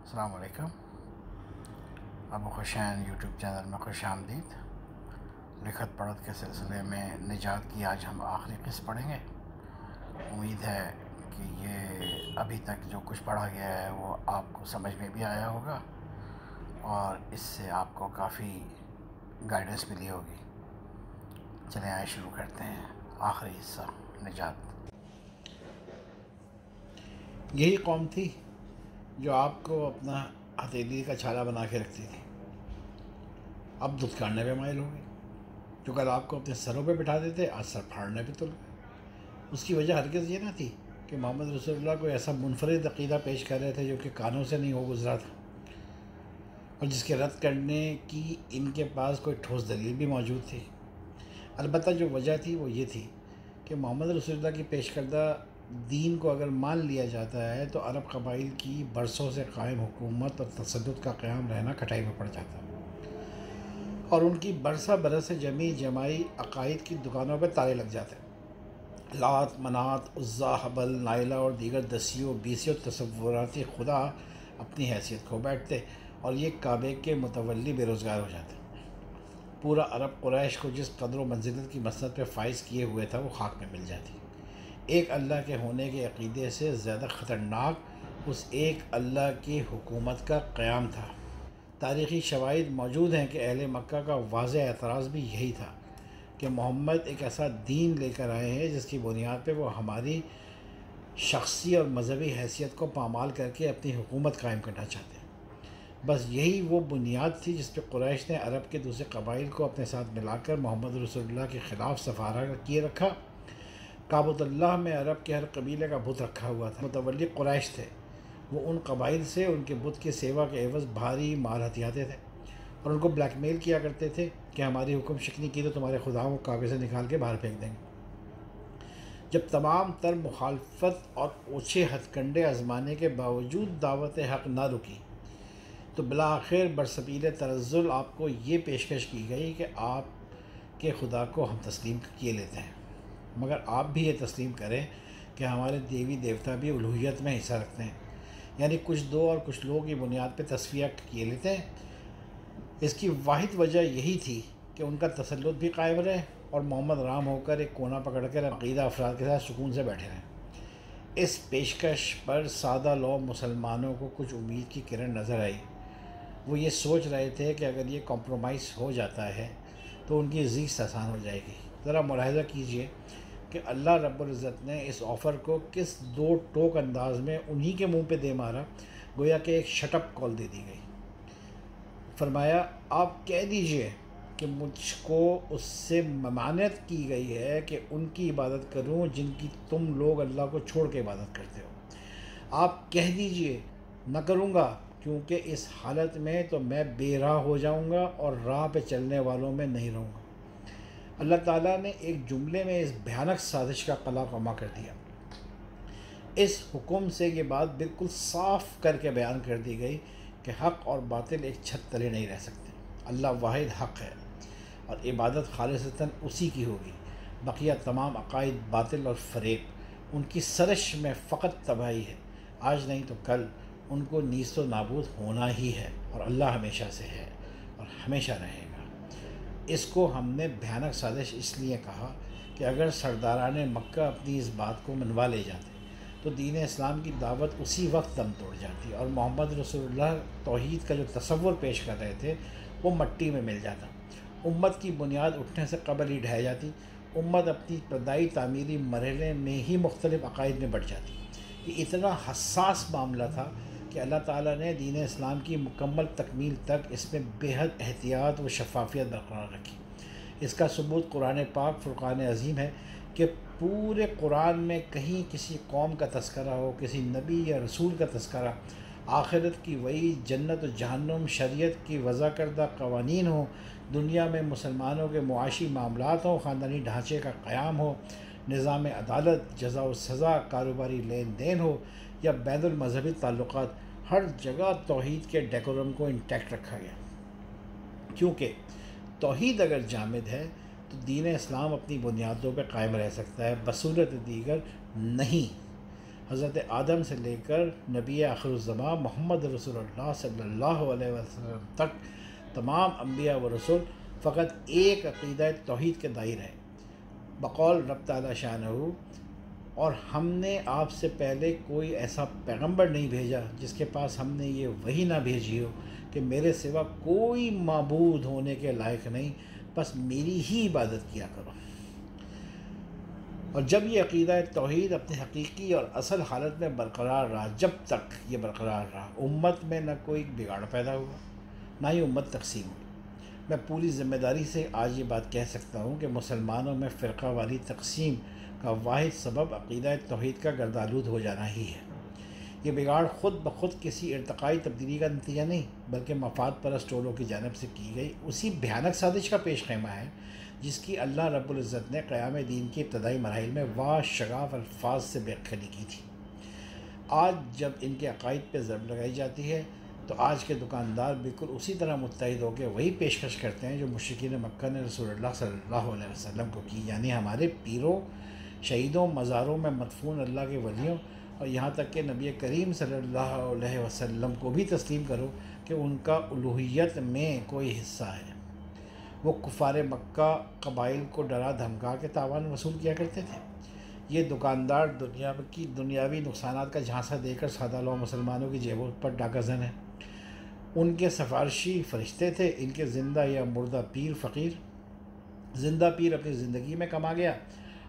السلام علیکم۔ ابو خوشین YouTube channel میں خوش آمدید۔ لکھت پڑھت کے سلسلے میں نجات کی آج ہم آخری قسط پڑھیں گے۔ امید ہے کہ یہ ابھی تک جو کچھ پڑھا گیا ہے وہ آپ کو سمجھ میں بھی آیا ہوگا اور اس سے آپ کو کافی گائیڈنس ملی ہوگی۔ چلیں آئے شروع کرتے ہیں آخری حصہ نجات۔ یہی قوم تھی جو آپ کو اپنا ہتھیلی کا چھالا بنا کے رکھتی تھی، اب دھتکارنے پہ مائل ہو گئی۔ جو کل آپ کو اپنے سروں پہ بٹھا دیتے آج سر پھاڑنے پہ تل گئے۔ اس کی وجہ ہرگز یہ نہ تھی کہ محمد رسول اللہ کو ایسا منفرد عقیدہ پیش کر رہے تھے جو کہ کانوں سے نہیں ہو گزرا تھا اور جس کے رد کرنے کی ان کے پاس کوئی ٹھوس دلیل بھی موجود تھی۔ البتہ جو وجہ تھی وہ یہ تھی کہ محمد رسول اللہ کی پیش کردہ دین کو اگر مان لیا جاتا ہے تو عرب قبائل کی برسوں سے قائم حکومت اور تسلط کا قیام رہنا کٹائی میں پڑ جاتا اور ان کی برسہ برس سے جمی جمائی عقائد کی دکانوں پہ تالے لگ جاتے۔ لات، منات، عزا، حبل، نائلہ اور دیگر دسیوں بیسیوں تصوراتی خدا اپنی حیثیت کھو بیٹھتے اور یہ کعبے کے متولی بے روزگار ہو جاتے۔ پورا عرب قریش کو جس قدر و منزلت کی مسند پہ فائز کیے ہوئے تھا وہ خاک میں مل جاتی۔ ایک اللہ کے ہونے کے عقیدے سے زیادہ خطرناک اس ایک اللہ کی حکومت کا قیام تھا۔ تاریخی شواہد موجود ہیں کہ اہل مکہ کا واضح اعتراض بھی یہی تھا کہ محمد ایک ایسا دین لے کر آئے ہیں جس کی بنیاد پہ وہ ہماری شخصی اور مذہبی حیثیت کو پامال کر کے اپنی حکومت قائم کرنا چاہتے ہیں۔ بس یہی وہ بنیاد تھی جس پہ قریش نے عرب کے دوسرے قبائل کو اپنے ساتھ ملا کر محمد رسول اللہ کے خلاف سفارہ کیے رکھا۔ کعبۃ اللہ میں عرب کے ہر قبیلے کا بت رکھا ہوا تھا۔ متولی قریش تھے، وہ ان قبائل سے ان کے بت کی سیوا کے عوض بھاری مال ہتھیاتے تھے اور ان کو بلیک میل کیا کرتے تھے کہ ہماری حکم شکنی کی تو تمہارے خداؤں کو کعبے سے نکال کے باہر پھینک دیں گے۔ جب تمام تر مخالفت اور اوچھے ہتھ کنڈے آزمانے کے باوجود دعوت حق نہ رکی تو بالآخر برسبیل تنزل آپ کو یہ پیشکش کی گئی کہ آپ کے خدا کو ہم تسلیم کیے لیتے ہیں، مگر آپ بھی یہ تسلیم کریں کہ ہمارے دیوی دیوتا بھی الوہیت میں حصہ رکھتے ہیں، یعنی کچھ دو اور کچھ لوگوں کی بنیاد پہ تصفیہ کیے لیتے ہیں۔ اس کی واحد وجہ یہی تھی کہ ان کا تسلط بھی قائم رہے اور محمد رام ہو کر ایک کونا پکڑ کر عقیدہ افراد کے ساتھ سکون سے بیٹھے رہیں۔ اس پیشکش پر سادہ لو مسلمانوں کو کچھ امید کی کرن نظر آئی۔ وہ یہ سوچ رہے تھے کہ اگر یہ کمپرومائز ہو جاتا ہے تو ان کی زیست آسان ہو جائے گی۔ ذرا ملاحظہ کیجئے کہ اللہ رب العزت نے اس آفر کو کس دو ٹوک انداز میں انہی کے منہ پہ دے مارا، گویا کہ ایک شٹ اپ کال دے دی گئی۔ فرمایا آپ کہہ دیجئے کہ مجھ کو اس سے ممانعت کی گئی ہے کہ ان کی عبادت کروں جن کی تم لوگ اللہ کو چھوڑ کے عبادت کرتے ہو۔ آپ کہہ دیجئے نہ کروں گا کیونکہ اس حالت میں تو میں بے راہ ہو جاؤں گا اور راہ پہ چلنے والوں میں نہیں رہوں گا۔ اللہ تعالیٰ نے ایک جملے میں اس بھیانک سازش کا قلع قما کر دیا۔ اس حکم سے یہ بات بالکل صاف کر کے بیان کر دی گئی کہ حق اور باطل ایک چھت تلے نہیں رہ سکتے۔ اللہ واحد حق ہے اور عبادت خالصتاً اسی کی ہوگی۔ بقیہ تمام عقائد باطل اور فریب، ان کی سرش میں فقط تباہی ہے۔ آج نہیں تو کل ان کو نیست و نابود ہونا ہی ہے اور اللہ ہمیشہ سے ہے اور ہمیشہ رہے گا۔ اس کو ہم نے بھیانک سازش اس لیے کہا کہ اگر سرداران مکہ اپنی اس بات کو منوا لے جاتے تو دین اسلام کی دعوت اسی وقت دم توڑ جاتی اور محمد رسول اللہ توحید کا جو تصور پیش کر رہے تھے وہ مٹی میں مل جاتا۔ امت کی بنیاد اٹھنے سے قبل ہی ڈھہ جاتی۔ امت اپنی ابتدائی تعمیری مرحلے میں ہی مختلف عقائد میں بڑھ جاتی۔ یہ اتنا حساس معاملہ تھا کہ اللہ تعالیٰ نے دین اسلام کی مکمل تکمیل تک اس میں بے حد احتیاط و شفافیت برقرار رکھی۔ اس کا ثبوت قرآن پاک فرقان عظیم ہے کہ پورے قرآن میں کہیں کسی قوم کا تذکرہ ہو، کسی نبی یا رسول کا تذکرہ، آخرت کی وعید، جنت و جہنم، شریعت کی وضع کردہ قوانین ہوں، دنیا میں مسلمانوں کے معاشی معاملات ہوں، خاندانی ڈھانچے کا قیام ہو، نظام عدالت، جزا و سزا، کاروباری لین دین ہو یا بین المذہبی تعلقات، ہر جگہ توحید کے ڈیکورم کو انٹیکٹ رکھا گیا۔ کیونکہ توحید اگر جامد ہے تو دین اسلام اپنی بنیادوں پہ قائم رہ سکتا ہے، بصورت دیگر نہیں۔ حضرت آدم سے لے کر نبی آخر الزماں محمد رسول اللہ صلی اللہ علیہ وسلم تک تمام انبیاء و رسول فقط ایک عقیدہ توحید کے دائر ہیں بقول رب تعالی شانہ، اور ہم نے آپ سے پہلے کوئی ایسا پیغمبر نہیں بھیجا جس کے پاس ہم نے یہ وحی نہ بھیجی ہو کہ میرے سوا کوئی معبود ہونے کے لائق نہیں، بس میری ہی عبادت کیا کرو۔ اور جب یہ عقیدہ توحید اپنی حقیقی اور اصل حالت میں برقرار رہا، جب تک یہ برقرار رہا، امت میں نہ کوئی بگاڑ پیدا ہوا نہ ہی امت تقسیم ہوئی۔ میں پوری ذمہ داری سے آج یہ بات کہہ سکتا ہوں کہ مسلمانوں میں فرقہ والی تقسیم کا واحد سبب عقیدہ توحید کا گردآلود ہو جانا ہی ہے۔ یہ بگاڑ خود بخود کسی ارتقائی تبدیلی کا نتیجہ نہیں، بلکہ مفاد پرست ٹولوں کی جانب سے کی گئی اسی بھیانک سازش کا پیش خیمہ ہے جس کی اللہ رب العزت نے قیام دین کے ابتدائی مراحل میں شگاف الفاظ سے بیخبری کی تھی۔ آج جب ان کے عقائد پہ ضرب لگائی جاتی ہے تو آج کے دکاندار بالکل اسی طرح متحد ہو کے وہی پیشکش کرتے ہیں جو مشرکین مکہ نے رسول اللہ صلی اللہ علیہ وسلم کو کی، یعنی ہمارے پیروں، شہیدوں، مزاروں میں مدفون اللہ کے ولیوں اور یہاں تک کہ نبی کریم صلی اللہ علیہ وسلم کو بھی تسلیم کرو کہ ان کا الوہیت میں کوئی حصہ ہے۔ وہ کفار مکہ قبائل کو ڈرا دھمکا کے تاوان وصول کیا کرتے تھے۔ یہ دکاندار دنیا کی دنیاوی نقصانات کا جھانسا دے کر سادہ لو مسلمانوں کی جیبوں پر ڈاکہ زن ہیں۔ ان کے سفارشی فرشتے تھے، ان کے زندہ یا مردہ پیر فقیر۔ زندہ پیر اپنی زندگی میں کما گیا،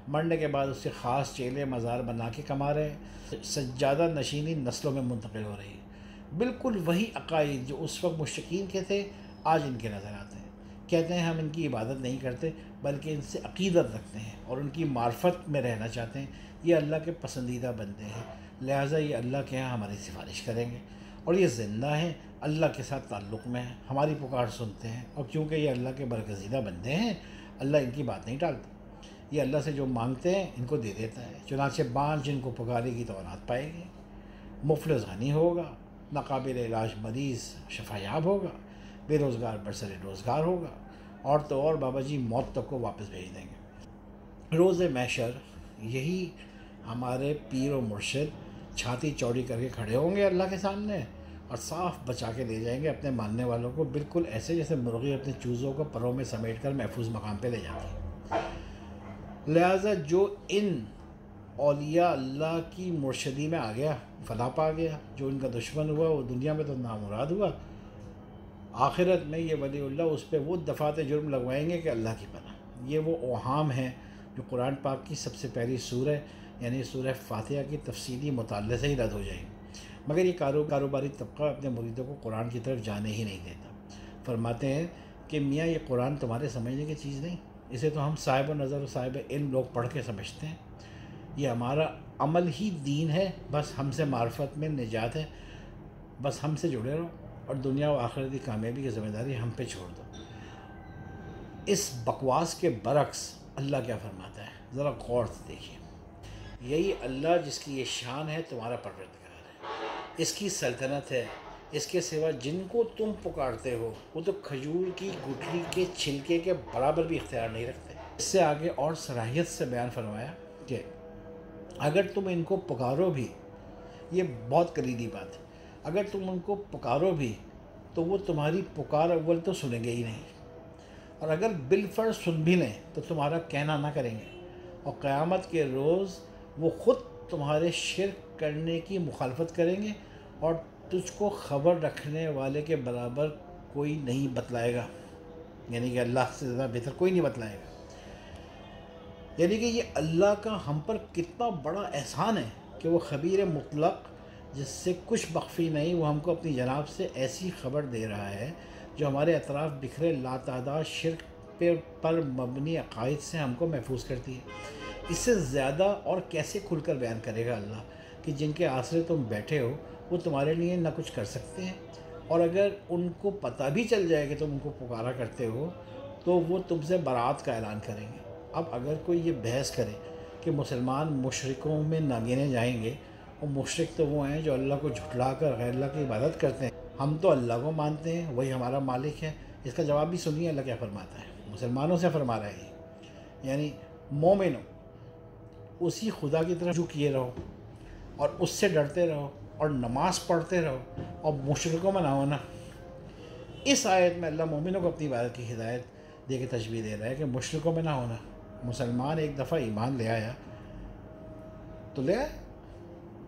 مرنے کے بعد اس سے خاص چیلے مزار بنا کے کما رہے ہیں۔ سجادہ نشینی نسلوں میں منتقل ہو رہی ہے۔ بالکل وہی عقائد جو اس وقت مشرکین کے تھے آج ان کے نظر آتے ہیں۔ کہتے ہیں ہم ان کی عبادت نہیں کرتے بلکہ ان سے عقیدت رکھتے ہیں اور ان کی معرفت میں رہنا چاہتے ہیں۔ یہ اللہ کے پسندیدہ بندے ہیں، لہٰذا یہ اللہ کے ہاں ہماری سفارش کریں گے، اور یہ زندہ ہیں، اللہ کے ساتھ تعلق میں ہیں، ہماری پکار سنتے ہیں، اور کیونکہ یہ اللہ کے برگزیدہ بندے ہیں اللہ ان کی بات نہیں ٹالتا۔ یہ اللہ سے جو مانگتے ہیں ان کو دے دیتا ہے، چنانچہ بانجھ جن کو پکارے گی تو اولاد پائے گی، مفلس غنی ہوگا، ناقابل علاج مریض شفا یاب ہوگا، بے روزگار برسر روزگار ہوگا، اور تو اور بابا جی موت تک کو واپس بھیج دیں گے۔ روز محشر یہی ہمارے پیر و مرشد چھاتی چوڑی کر کے کھڑے ہوں گے اللہ کے سامنے اور صاف بچا کے لے جائیں گے اپنے ماننے والوں کو، بالکل ایسے جیسے مرغی اپنے چوزوں کو پروں میں سمیٹ کر محفوظ مقام پہ لے جاتی ہے۔ لہٰذا جو ان اولیاء اللہ کی مرشدی میں آ گیا فلاح پا گیا، جو ان کا دشمن ہوا وہ دنیا میں تو نامراد ہوا، آخرت میں یہ ولی اللہ اس پہ وہ دفعات جرم لگوائیں گے کہ اللہ کی پناہ۔ یہ وہ اوہام ہیں جو قرآن پاک کی سب سے پہلی سورہ یعنی سورہ فاتحہ کی تفصیلی مطالعے سے ہی رد ہو جائیں گے، مگر یہ کاروباری طبقہ اپنے مریدوں کو قرآن کی طرف جانے ہی نہیں دیتا۔ فرماتے ہیں کہ میاں یہ قرآن تمہارے سمجھنے کی چیز نہیں، اسے تو ہم صاحب و نظر و صاحب علم لوگ پڑھ کے سمجھتے ہیں، یہ ہمارا عمل ہی دین ہے، بس ہم سے معرفت میں نجات ہے، بس ہم سے جڑے رہو اور دنیا و آخرت کی کامیابی کی ذمہ داری ہم پہ چھوڑ دو۔ اس بکواس کے برعکس اللہ کیا فرماتا ہے، ذرا غور سے دیکھیے۔ یہی اللہ جس کی یہ شان ہے تمہارا پروردگار ہے، اس کی سلطنت ہے، اس کے سوا جن کو تم پکارتے ہو وہ تو کھجور کی گٹھلی کے چھلکے کے برابر بھی اختیار نہیں رکھتے۔ اس سے آگے اور صراحت سے بیان فرمایا کہ اگر تم ان کو پکارو بھی، یہ بہت کلیدی بات ہے، اگر تم ان کو پکارو بھی تو وہ تمہاری پکار اول تو سنیں گے ہی نہیں، اور اگر بالفرض سن بھی لیں تو تمہارا کہنا نہ کریں گے، اور قیامت کے روز وہ خود تمہارے شرک کرنے کی مخالفت کریں گے اور تجھ کو خبر رکھنے والے کے برابر کوئی نہیں بتلائے گا، یعنی کہ اللہ سے زیادہ بہتر کوئی نہیں بتلائے گا۔ یعنی کہ یہ اللہ کا ہم پر کتنا بڑا احسان ہے کہ وہ خبیر مطلق جس سے کچھ مخفی نہیں، وہ ہم کو اپنی جناب سے ایسی خبر دے رہا ہے جو ہمارے اطراف بکھرے لاتعداد شرک پر مبنی عقائد سے ہم کو محفوظ کرتی ہے۔ اس سے زیادہ اور کیسے کھل کر بیان کرے گا اللہ کہ جن کے آسرے تم بیٹھے ہو وہ تمہارے لیے نہ کچھ کر سکتے ہیں، اور اگر ان کو پتہ بھی چل جائے کہ تم ان کو پکارا کرتے ہو تو وہ تم سے برات کا اعلان کریں گے۔ اب اگر کوئی یہ بحث کرے کہ مسلمان مشرکوں میں نہ گنے جائیں گے، اور مشرک تو وہ ہیں جو اللہ کو جھٹلا کر غیر اللہ کی عبادت کرتے ہیں، ہم تو اللہ کو مانتے ہیں، وہی ہمارا مالک ہے، اس کا جواب بھی سنیے اللہ کیا فرماتا ہے۔ مسلمانوں سے فرما رہے ہیں، یعنی مومنوں اسی خدا کی طرف رجوع کیے رہو، اور اس سے ڈرتے رہو اور نماز پڑھتے رہو اور مشرکوں میں نہ ہونا۔ اس آیت میں اللہ مومنوں کو اپنی عبادت کی ہدایت دے کے تشبیہ دے رہا ہے کہ مشرکوں میں نہ ہونا۔ مسلمان ایک دفعہ ایمان لے آیا تو لے آیا،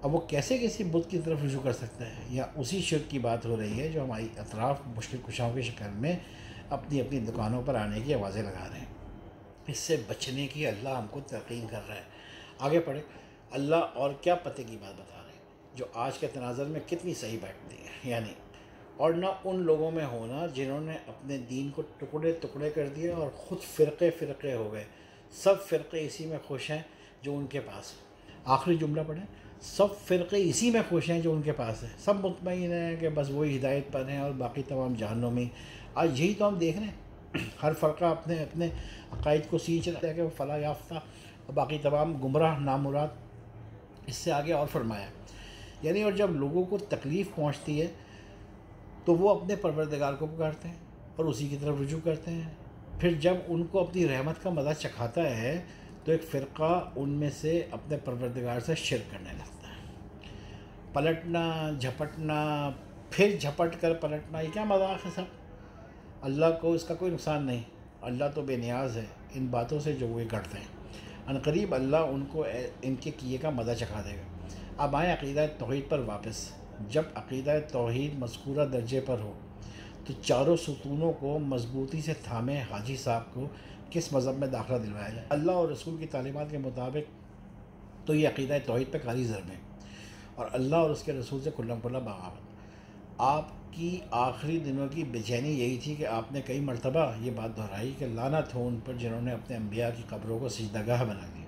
اب وہ کیسے کسی بت کی طرف رجوع کر سکتا ہے؟ یا اسی شرک کی بات ہو رہی ہے جو ہماری اطراف مشکل کشاؤں کی شکل میں اپنی اپنی دکانوں پر آنے کی آوازیں لگا رہے ہیں۔ اس سے بچنے کی اللہ ہم کو تلقین کر رہا ہے۔ آگے پڑھے، اللہ اور کیا پتے کی بات بتا رہے ہیں جو آج کے تناظر میں کتنی صحیح بیٹھتی ہے، یعنی اور نہ ان لوگوں میں ہونا جنہوں نے اپنے دین کو ٹکڑے ٹکڑے کر دیا اور خود فرقے فرقے ہو گئے، سب فرقے اسی میں خوش ہیں جو ان کے پاس ہے۔ آخری جملہ پڑھیں، سب فرقے اسی میں خوش ہیں جو ان کے پاس ہے، سب مطمئن ہیں کہ بس وہی ہدایت پر ہیں اور باقی تمام جہنمی۔ آج یہی تو ہم دیکھ رہے ہیں، ہر فرقہ اپنے اپنے عقائد کو سینچ رہا ہے کہ وہ فلاح یافتہ اور باقی تمام گمراہ نامراد۔ اس سے آگے اور فرمایا، یعنی اور جب لوگوں کو تکلیف پہنچتی ہے تو وہ اپنے پروردگار کو پکارتے ہیں اور اسی کی طرف رجوع کرتے ہیں۔ پھر جب ان کو اپنی رحمت کا مزہ چکھاتا ہے تو ایک فرقہ ان میں سے اپنے پروردگار سے شرک کرنے لگتا ہے۔ پلٹنا جھپٹنا، پھر جھپٹ کر پلٹنا، یہ کیا مذاق ہے سب؟ اللہ کو اس کا کوئی نقصان نہیں، اللہ تو بے نیاز ہے ان باتوں سے جو وہ کرتے ہیں۔ عنقریب اللہ ان کو ان کے کیے کا مزہ چکھا دے گا۔ اب آئیں عقیدہ توحید پر واپس۔ جب عقیدہ توحید مذکورہ درجے پر ہو تو چاروں ستونوں کو مضبوطی سے تھامے حاجی صاحب کو کس مذہب میں داخلہ دلوایا جائے؟ اللہ اور رسول کی تعلیمات کے مطابق تو یہ عقیدہ توحید پہ کاری ضرب ہے اور اللہ اور اس کے رسول سے کھلم کھلا بغاوت۔ آپ کی آخری دنوں کی بے چینی یہی تھی کہ آپ نے کئی مرتبہ یہ بات دہرائی کہ لعنت ہو ان پر جنہوں نے اپنے انبیاء کی قبروں کو سجدہ گاہ بنا دیا۔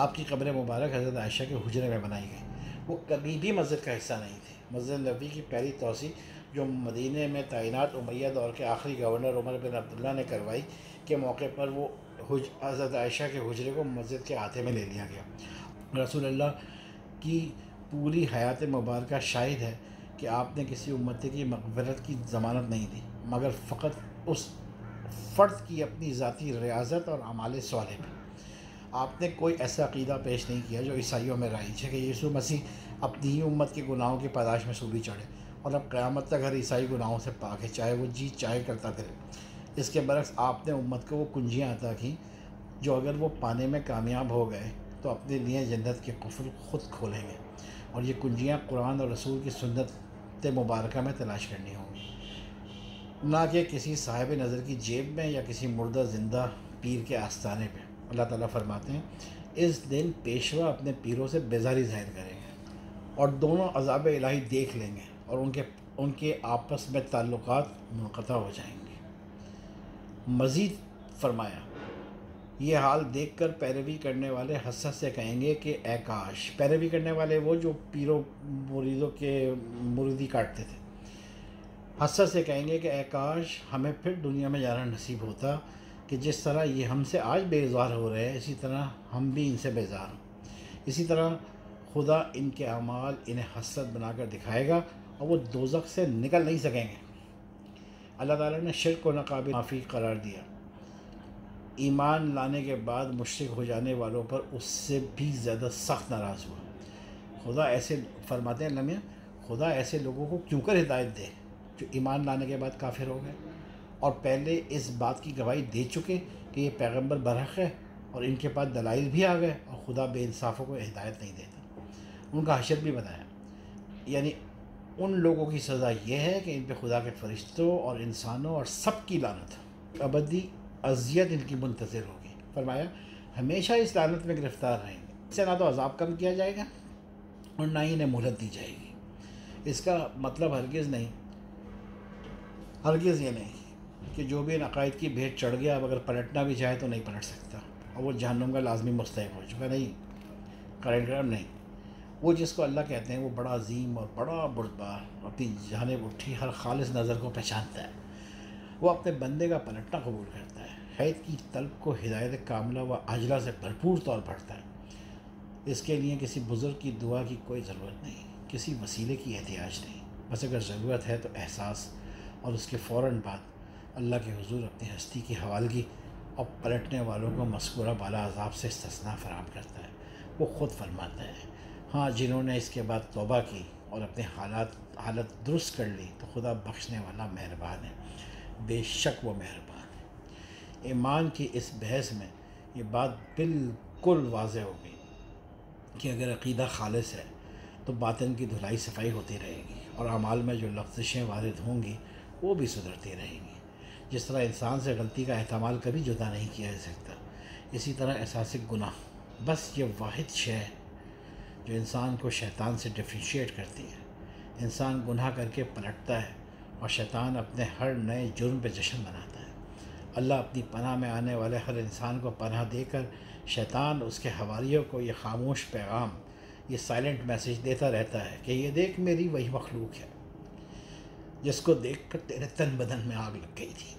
آپ کی قبر مبارک حضرت عائشہ کے حجرے میں بنائی گئی، وہ کبھی بھی مسجد کا حصہ نہیں تھی۔ مسجد نبوی کی پہلی توسیع جو مدینے میں تعینات امیہ دور کے آخری گورنر عمر بن عبداللہ نے کروائی کے موقع پر وہ حضرت عائشہ کے حجرے کو مسجد کے احاطے میں لے لیا گیا۔ رسول اللہ کی پوری حیات مبارکہ شاہد ہے کہ آپ نے کسی امتی کی مغفرت کی ضمانت نہیں دی مگر فقط اس فرد کی اپنی ذاتی ریاضت اور اعمال صالح پہ۔ آپ نے کوئی ایسا عقیدہ پیش نہیں کیا جو عیسائیوں میں رائج ہے کہ یسوع مسیح اپنی ہی امت کے گناہوں کی پاداش میں سولی چڑھے اور اب قیامت تک ہر عیسائی گناہوں سے پاک ہے، چاہے وہ جی چاہے کرتا پھرے۔ اس کے برعکس آپ نے امت کو وہ کنجیاں عطا کیں جو اگر وہ پانے میں کامیاب ہو گئے تو اپنے لیے جنت کے قفل خود کھولیں گے، اور یہ کنجیاں قرآن اور رسول کی سنت مبارکہ میں تلاش کرنی ہوں گی، نہ کہ کسی صاحب نظر کی جیب میں یا کسی مردہ زندہ پیر کے آستانے پہ۔ اللہ تعالیٰ فرماتے ہیں، اس دن پیشوا اپنے پیروں سے بیزاری ظاہر کریں گے اور دونوں عذاب الہی دیکھ لیں گے اور ان کے آپس میں تعلقات منقطع ہو جائیں گے۔ مزید فرمایا، یہ حال دیکھ کر پیروی کرنے والے حسرت سے کہیں گے کہ اے کاش، پیروی کرنے والے وہ جو پیروں مریدوں کے مریدی کاٹتے تھے، حسرت سے کہیں گے کہ اے کاش ہمیں پھر دنیا میں جانا نصیب ہوتا کہ جس طرح یہ ہم سے آج بیزار ہو رہے ہیں اسی طرح ہم بھی ان سے بیزار ہوں۔ اسی طرح خدا ان کے اعمال انہیں حسرت بنا کر دکھائے گا اور وہ دوزخ سے نکل نہیں سکیں گے۔ اللہ تعالیٰ نے شرک کو ناقابل معافی قرار دیا، ایمان لانے کے بعد مشرک ہو جانے والوں پر اس سے بھی زیادہ سخت ناراض ہوا۔ خدا ایسے فرماتے ہیں لمحہ، خدا ایسے لوگوں کو کیوں کر ہدایت دے جو ایمان لانے کے بعد کافر ہو گئے اور پہلے اس بات کی گواہی دے چکے کہ یہ پیغمبر برحق ہے اور ان کے پاس دلائل بھی آ گئے، اور خدا بے انصافوں کو ہدایت نہیں دیتا۔ ان کا حشر بھی بتایا، یعنی ان لوگوں کی سزا یہ ہے کہ ان پہ خدا کے فرشتوں اور انسانوں اور سب کی لعنت، ابدی اذیت ان کی منتظر ہوگی۔ فرمایا، ہمیشہ اس لعنت میں گرفتار رہیں گے، اس سے نہ تو عذاب کم کیا جائے گا اور نہ ہی انہیں مہلت دی جائے گی۔ اس کا مطلب ہرگز یہ نہیں کہ جو بھی ان عقائد کی بھیٹ چڑھ گیا اب اگر پلٹنا بھی چاہے تو نہیں پلٹ سکتا اور وہ جہنم کا لازمی مستحق ہو چکا، نہیں، کرنٹ نہیں۔ وہ جس کو اللہ کہتے ہیں وہ بڑا عظیم اور بڑا بردبار، اپنی جانب اٹھی ہر خالص نظر کو پہچانتا ہے، وہ اپنے بندے کا پلٹنا قبول کرتا ہے، حید کی طلب کو ہدایت کاملہ و عاجلہ سے بھرپور طور پڑھتا ہے۔ اس کے لیے کسی بزرگ کی دعا کی کوئی ضرورت نہیں، کسی وسیلے کی احتیاج نہیں، بس اگر ضرورت ہے تو احساس اور اس کے فوراً بعد اللہ کے حضور اپنی ہستی کی حوالگی اور پلٹنے والوں کو مذکورہ بالا عذاب سے استثناء فراہم کرتا ہے۔ وہ خود فرماتا ہے، ہاں جنہوں نے اس کے بعد توبہ کی اور اپنے حالت درست کر لی تو خدا بخشنے والا مہربان ہے، بے شک وہ مہربان ہے۔ ایمان کی اس بحث میں یہ بات بالکل واضح ہو گئی کہ اگر عقیدہ خالص ہے تو باطن کی دھلائی صفائی ہوتی رہے گی اور اعمال میں جو لغزشیں وارد ہوں گی وہ بھی سدھرتی رہیں گی۔ جس طرح انسان سے غلطی کا احتمال کبھی جدا نہیں کیا جا سکتا، اسی طرح احساس گناہ بس یہ واحد شے ہے جو انسان کو شیطان سے ڈفرینشیٹ کرتی ہے۔ انسان گناہ کر کے پلٹتا ہے اور شیطان اپنے ہر نئے جرم پہ جشن مناتا ہے۔ اللہ اپنی پناہ میں آنے والے ہر انسان کو پناہ دے کر شیطان اس کے حواریوں کو یہ خاموش پیغام، یہ سائلنٹ میسیج دیتا رہتا ہے کہ یہ دیکھ میری وہی مخلوق ہے جس کو دیکھ کر تیرے تن بدن میں آگ لگ گئی تھی،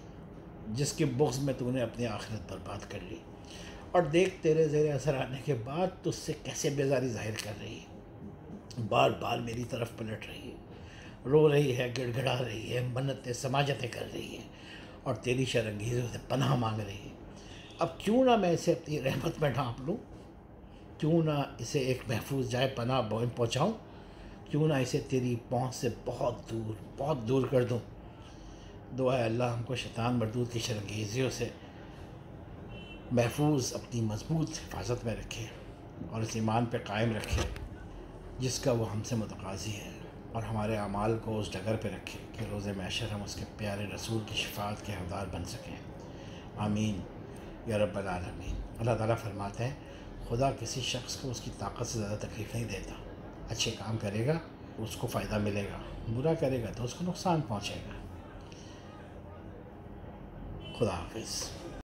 جس کے بغض میں تو نے اپنی آخرت برباد کر لی، اور دیکھ تیرے زیر اثر آنے کے بعد تجھ سے کیسے بیزاری ظاہر کر رہی ہے، بار بار میری طرف پلٹ رہی ہے، رو رہی ہے، گڑ گڑا رہی ہے، منتیں سماجتیں کر رہی ہے اور تیری شرنگیزوں سے پناہ مانگ رہی ہے۔ اب کیوں نہ میں اسے اپنی رحمت میں ڈھانپ لوں، کیوں نہ اسے ایک محفوظ جائے پناہ پہنچاؤں، کیوں نہ اسے تیری پہنچ سے بہت دور کر دوں۔ دعا ہے اللہ ہم کو شیطان مردود کی شرنگیزیوں سے محفوظ اپنی مضبوط حفاظت میں رکھے اور اس ایمان پہ قائم رکھے جس کا وہ ہم سے متقاضی ہے، اور ہمارے اعمال کو اس ڈگر پہ رکھے کہ روز محشر ہم اس کے پیارے رسول کی شفاعت کے حقدار بن سکیں۔ آمین یا رب العالمین۔ اللہ تعالیٰ فرماتے ہیں خدا کسی شخص کو اس کی طاقت سے زیادہ تکلیف نہیں دیتا۔ اچھے کام کرے گا اس کو فائدہ ملے گا، برا کرے گا تو اس کو نقصان پہنچے گا۔ خدا حافظ۔